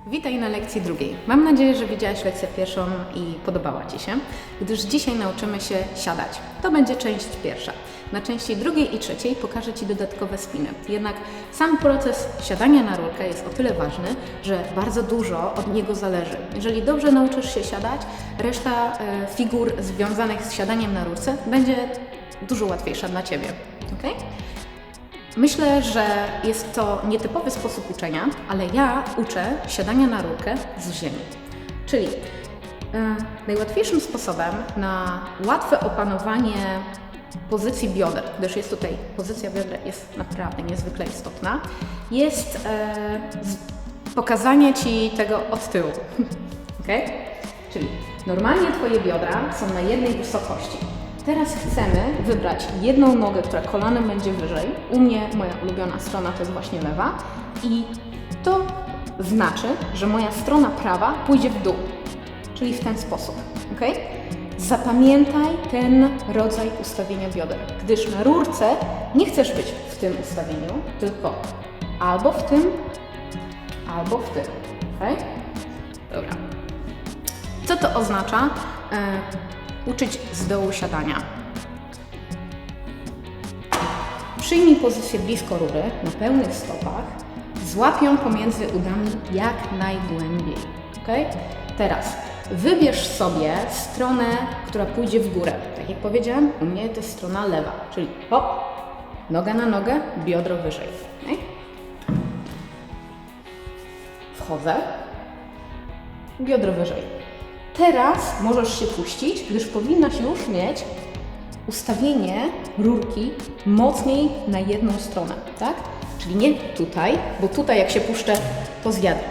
Witaj na lekcji drugiej. Mam nadzieję, że widziałaś lekcję pierwszą i podobała Ci się, gdyż dzisiaj nauczymy się siadać. To będzie część pierwsza. Na części drugiej i trzeciej pokażę Ci dodatkowe spiny. Jednak sam proces siadania na rurkę jest o tyle ważny, że bardzo dużo od niego zależy. Jeżeli dobrze nauczysz się siadać, reszta figur związanych z siadaniem na rurce będzie dużo łatwiejsza dla Ciebie. Okay? Myślę, że jest to nietypowy sposób uczenia, ale ja uczę siadania na rurkę z ziemi. Czyli najłatwiejszym sposobem na łatwe opanowanie pozycji bioder, gdyż jest tutaj pozycja bioder jest naprawdę niezwykle istotna, jest pokazanie Ci tego od tyłu. Okay? Czyli normalnie Twoje biodra są na jednej wysokości. Teraz chcemy wybrać jedną nogę, która kolanem będzie wyżej. U mnie moja ulubiona strona to jest właśnie lewa i to znaczy, że moja strona prawa pójdzie w dół, czyli w ten sposób. Okay? Zapamiętaj ten rodzaj ustawienia bioder, gdyż na rurce nie chcesz być w tym ustawieniu, tylko albo w tym, albo w tym. Okay? Dobra. Co to oznacza? Uczyć z dołu siadania. Przyjmij pozycję blisko rury, na pełnych stopach, złap ją pomiędzy udami jak najgłębiej. Okay? Teraz wybierz sobie stronę, która pójdzie w górę. Tak jak powiedziałam, u mnie to jest strona lewa, czyli hop, noga na nogę, biodro wyżej. Okay? Wchodzę, biodro wyżej. Teraz możesz się puścić, gdyż powinnaś już mieć ustawienie rurki mocniej na jedną stronę, tak? Czyli nie tutaj, bo tutaj jak się puszczę,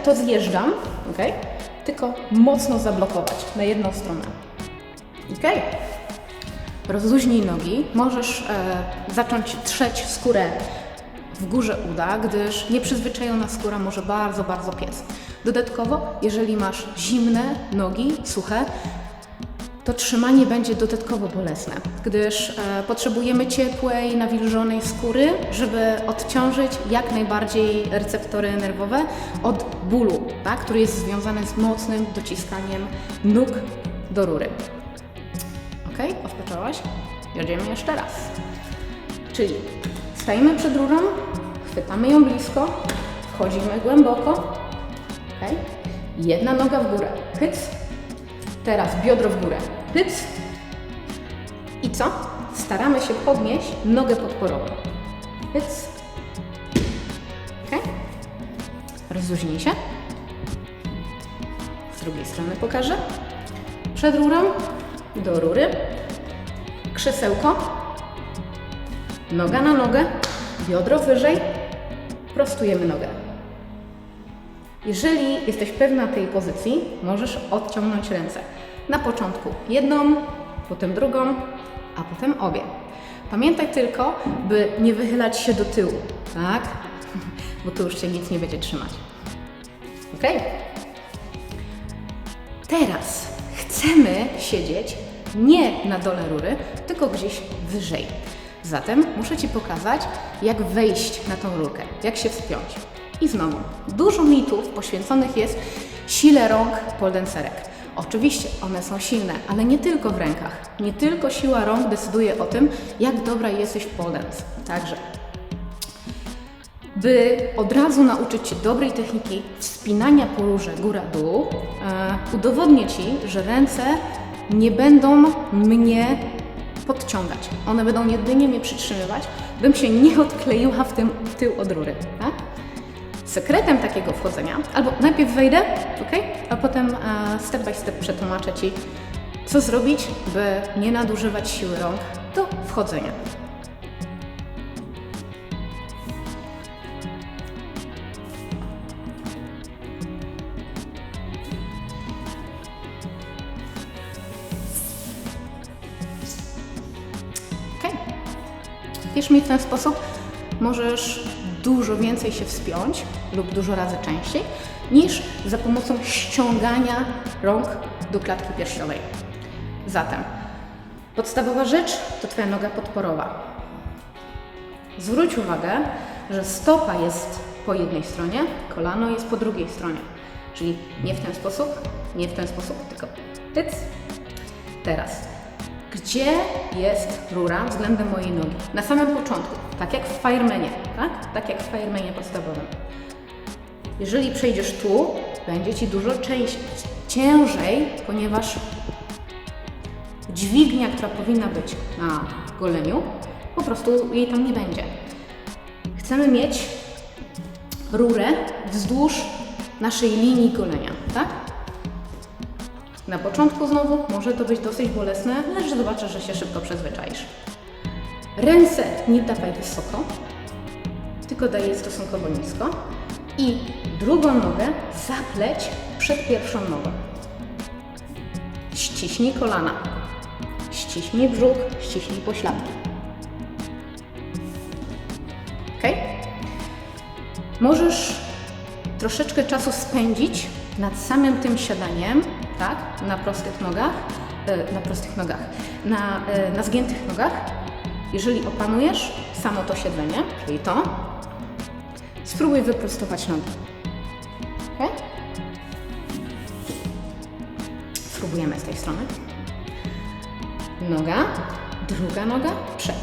to zjeżdżam, okay? Tylko mocno zablokować na jedną stronę. Okay? Rozluźnij nogi, możesz zacząć trzeć skórę w górze uda, gdyż nieprzyzwyczajona skóra może bardzo piec. Dodatkowo, jeżeli masz zimne nogi, suche, to trzymanie będzie dodatkowo bolesne, gdyż potrzebujemy ciepłej, nawilżonej skóry, żeby odciążyć jak najbardziej receptory nerwowe od bólu, tak, który jest związany z mocnym dociskaniem nóg do rury. Ok? Odpoczęłaś? Jedziemy jeszcze raz. Czyli stajemy przed rurą, chwytamy ją blisko, wchodzimy głęboko. Okay. Jedna noga w górę, hyc. Teraz biodro w górę, hyc. I co? Staramy się podnieść nogę podporową. Hyc. Okay. Rozluźnij się. Z drugiej strony pokażę. Przed rurą, do rury. Krzesełko. Noga na nogę, biodro wyżej. Prostujemy nogę. Jeżeli jesteś pewna tej pozycji, możesz odciągnąć ręce. Na początku jedną, potem drugą, a potem obie. Pamiętaj tylko, by nie wychylać się do tyłu, tak? Bo tu już Cię nic nie będzie trzymać. Ok? Teraz chcemy siedzieć nie na dole rury, tylko gdzieś wyżej. Zatem muszę Ci pokazać, jak wejść na tą rurkę, jak się wspiąć. I znowu, dużo mitów poświęconych jest sile rąk poledancerek. Oczywiście one są silne, ale nie tylko w rękach. Nie tylko siła rąk decyduje o tym, jak dobra jesteś w pole dance. Także, by od razu nauczyć się dobrej techniki wspinania po rurze góra-dół, udowodnię Ci, że ręce nie będą mnie podciągać. One będą jedynie mnie przytrzymywać, bym się nie odkleiła w tył od rury. Tak? Sekretem takiego wchodzenia, albo najpierw wejdę, okay? A potem step by step przetłumaczę Ci, co zrobić, by nie nadużywać siły rąk do wchodzenia. Okay. Wiesz mi w ten sposób, możesz dużo więcej się wspiąć lub dużo razy częściej niż za pomocą ściągania rąk do klatki piersiowej. Zatem podstawowa rzecz to Twoja noga podporowa. Zwróć uwagę, że stopa jest po jednej stronie, kolano jest po drugiej stronie. Czyli nie w ten sposób, nie w ten sposób, tylko hyc. Teraz, gdzie jest rura względem mojej nogi? Na samym początku, tak jak w Firemanie, tak? Tak jak w Firemanie podstawowym. Jeżeli przejdziesz tu, będzie Ci dużo ciężej, ponieważ dźwignia, która powinna być na goleniu, po prostu jej tam nie będzie. Chcemy mieć rurę wzdłuż naszej linii golenia, tak? Na początku znowu może to być dosyć bolesne, lecz zobaczysz, że się szybko przyzwyczaisz. Ręce nie dawaj wysoko, tylko daj je stosunkowo nisko i drugą nogę zapleć przed pierwszą nogą. Ściśnij kolana, ściśnij brzuch, ściśnij pośladki. Ok? Możesz troszeczkę czasu spędzić nad samym tym siadaniem, tak? Na prostych nogach, na zgiętych nogach. Jeżeli opanujesz samo to siedzenie, czyli to, spróbuj wyprostować nogi. Ok? Spróbujemy z tej strony. Noga, druga noga, przed.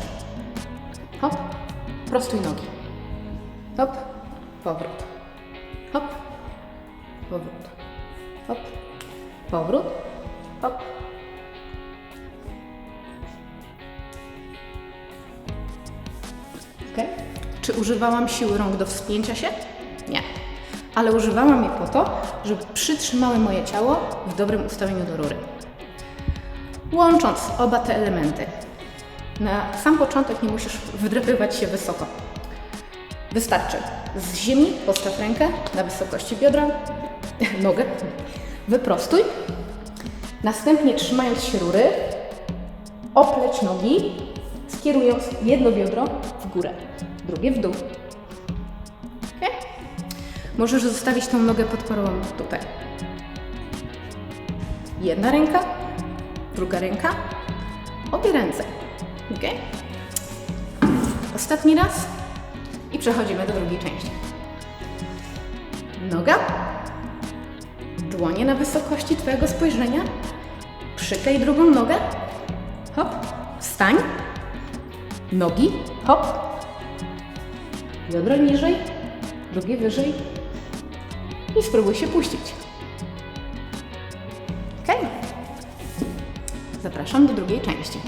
Hop, prostuj nogi. Hop, powrót. Hop, powrót. Hop, powrót. Hop. Okay. Czy używałam siły rąk do wspięcia się? Nie. Ale używałam je po to, żeby przytrzymały moje ciało w dobrym ustawieniu do rury. Łącząc oba te elementy, na sam początek nie musisz wdrapywać się wysoko. Wystarczy z ziemi postaw rękę na wysokości biodra, nogę, wyprostuj. Następnie trzymając się rury, opleć nogi, skierując jedno biodro w górę, drugie w dół. Okay? Możesz zostawić tą nogę podporową tutaj. Jedna ręka, druga ręka, obie ręce. Okay? Ostatni raz i przechodzimy do drugiej części. Noga, dłonie na wysokości Twojego spojrzenia, przyklej drugą nogę, hop, wstań, nogi, hop, biodro niżej, drugie wyżej i spróbuj się puścić. Ok? Zapraszam do drugiej części.